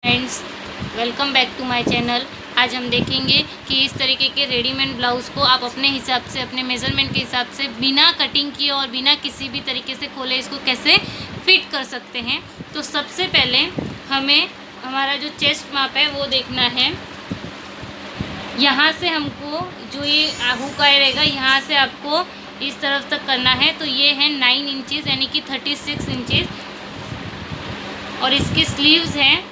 Friends, welcome back to my channel. आज हम देखेंगे कि इस तरीके के रेडीमेड ब्लाउज़ को आप अपने हिसाब से, अपने मेज़रमेंट के हिसाब से बिना कटिंग किए और बिना किसी भी तरीके से खोले इसको कैसे फिट कर सकते हैं। तो सबसे पहले हमें हमारा जो चेस्ट माप है वो देखना है। यहाँ से हमको जो ये हुक रहेगा, यहाँ से आपको इस तरफ तक करना है। तो ये है 9 इंचज़ यानी कि 36 इंचज़, और इसकी स्लीव्स हैं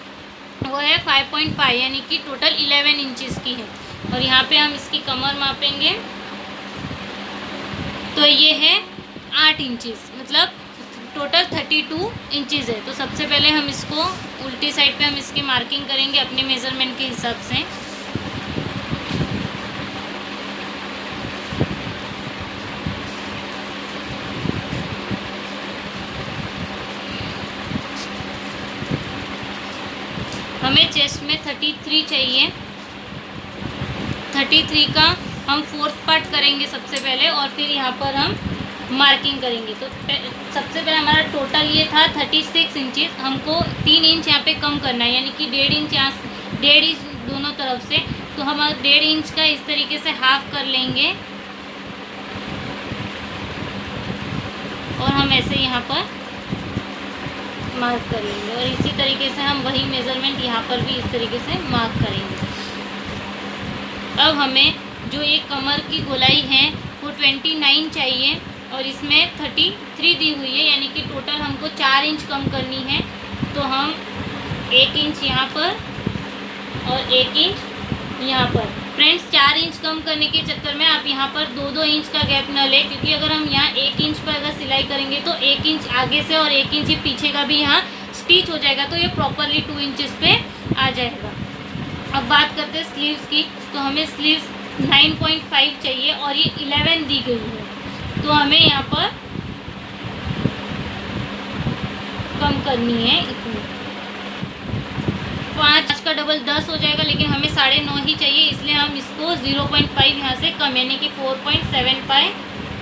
वो है 5.5 यानी कि टोटल 11 इंचज़ की है। और यहाँ पे हम इसकी कमर मापेंगे तो ये है 8 इंचज़, मतलब टोटल 32 इंचज़ है। तो सबसे पहले हम इसको उल्टी साइड पे हम इसकी मार्किंग करेंगे अपने मेज़रमेंट के हिसाब से। हमें चेस्ट में 33 चाहिए। 33 का हम 4th पार्ट करेंगे सबसे पहले, और फिर यहाँ पर हम मार्किंग करेंगे। तो सबसे पहले हमारा टोटल ये था 36 इंचज़। हमको 3 इंच यहाँ पे कम करना है, यानी कि 1.5 इंच यहाँ, 1.5 इंच दोनों तरफ से। तो हम 1.5 इंच का इस तरीके से हाफ कर लेंगे, और हम ऐसे यहाँ पर मार्क कर लेंगे। और इसी तरीके से हम वही मेज़रमेंट यहाँ पर भी इस तरीके से मार्क करेंगे। अब हमें जो ये कमर की गोलाई है वो 29 चाहिए, और इसमें 33 दी हुई है, यानी कि टोटल हमको 4 इंच कम करनी है। तो हम 1 इंच यहाँ पर और 1 इंच यहाँ पर। फ्रेंड्स, 4 इंच कम करने के चक्कर में आप यहाँ पर 2-2 इंच का गैप न लें, क्योंकि अगर हम यहाँ 1 इंच पर अगर सिलाई करेंगे तो 1 इंच आगे से और 1 इंच पीछे का भी यहाँ स्टिच हो जाएगा, तो ये प्रॉपरली 2 इंचज़ पे आ जाएगा। अब बात करते हैं स्लीव्स की। तो हमें स्लीव्स 9.5 चाहिए, और ये 11 दी गई है। तो हमें यहाँ पर कम करनी है इतनी। 5 का डबल 10 हो जाएगा, लेकिन हमें 9.5 ही चाहिए, इसलिए हम इसको 0.5 यहाँ से कम यानी कि 4.75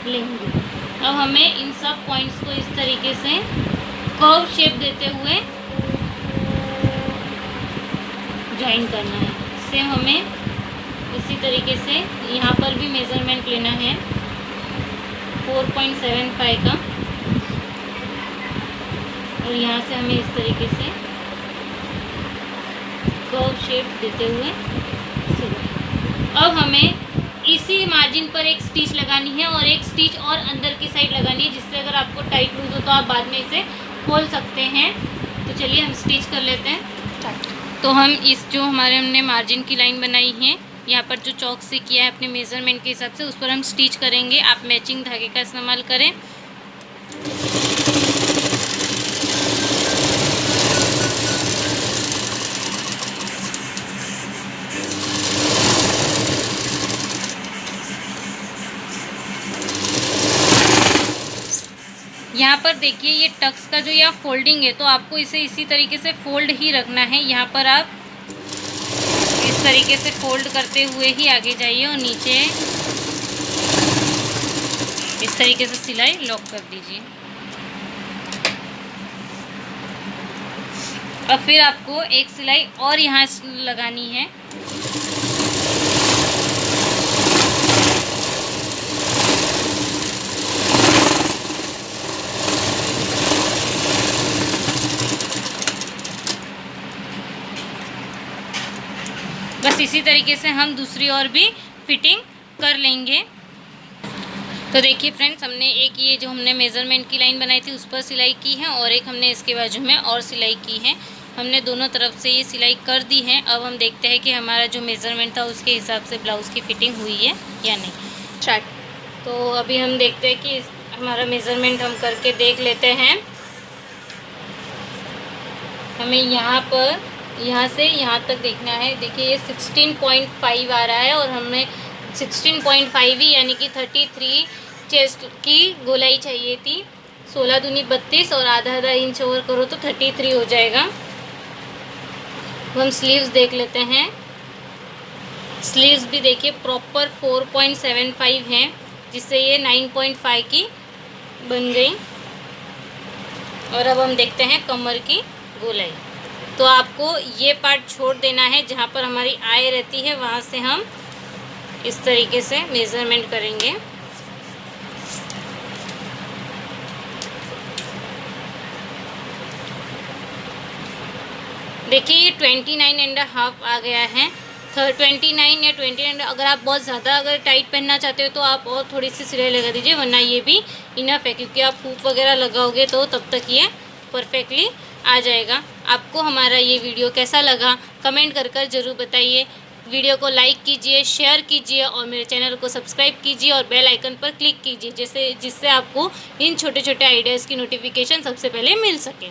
लेंगे। अब हमें इन सब पॉइंट्स को इस तरीके से कर्व शेप देते हुए ज्वाइन करना है। सेम हमें इसी तरीके से यहाँ पर भी मेज़रमेंट लेना है 4.75 का, और यहाँ से हमें इस तरीके से कर्व शेप देते हुए सिलाई। अब हमें इसी मार्जिन पर एक स्टिच लगानी है, और एक स्टिच और अंदर की साइड लगानी है, जिससे अगर आपको टाइट लूज हो तो आप बाद में इसे खोल सकते हैं। तो चलिए हम स्टिच कर लेते हैं। तो हम इस जो हमने मार्जिन की लाइन बनाई है, यहाँ पर जो चौक से किया है अपने मेज़रमेंट के हिसाब से, उस पर हम स्टिच करेंगे। आप मैचिंग धागे का इस्तेमाल करें। यहाँ पर देखिए ये टक्स का जो यहाँ फोल्डिंग है, तो आपको इसे इसी तरीके से फोल्ड ही रखना है। यहाँ पर आप इस तरीके से फोल्ड करते हुए ही आगे जाइए, और नीचे इस तरीके से सिलाई लॉक कर दीजिए। अब फिर आपको एक सिलाई और यहाँ लगानी है। बस इसी तरीके से हम दूसरी और भी फिटिंग कर लेंगे। तो देखिए फ्रेंड्स, हमने एक ये जो हमने मेज़रमेंट की लाइन बनाई थी उस पर सिलाई की है, और एक हमने इसके बाजू में और सिलाई की है। हमने दोनों तरफ से ये सिलाई कर दी है। अब हम देखते हैं कि हमारा जो मेज़रमेंट था उसके हिसाब से ब्लाउज़ की फ़िटिंग हुई है या नहीं। स्टार्ट। तो अभी हम देखते हैं कि हमारा मेज़रमेंट हम करके देख लेते हैं। हमें यहाँ पर यहाँ से यहाँ तक देखना है। देखिए ये 16.5 आ रहा है, और हमने 16.5 ही यानी कि 33 चेस्ट की गोलाई चाहिए थी। 16 दूनी 32, और आधा इंच और करो तो 33 हो जाएगा। हम स्लीव्स देख लेते हैं। स्लीव्स भी देखिए प्रॉपर 4.75 हैं, जिससे ये 9.5 की बन गई। और अब हम देखते हैं कमर की गोलाई। तो आपको ये पार्ट छोड़ देना है, जहाँ पर हमारी आई रहती है वहाँ से हम इस तरीके से मेज़रमेंट करेंगे। देखिए ये 29.5 आ गया है। 29 या 29, अगर आप बहुत ज़्यादा अगर टाइट पहनना चाहते हो तो आप और थोड़ी सी सिलाई लगा दीजिए, वरना ये भी इनफ है, क्योंकि आप हुक वगैरह लगाओगे तो तब तक ये परफेक्टली आ जाएगा। आपको हमारा ये वीडियो कैसा लगा कमेंट कर ज़रूर बताइए। वीडियो को लाइक कीजिए, शेयर कीजिए और मेरे चैनल को सब्सक्राइब कीजिए और बेल आइकन पर क्लिक कीजिए, जिससे आपको इन छोटे छोटे आइडियाज़ की नोटिफिकेशन सबसे पहले मिल सके।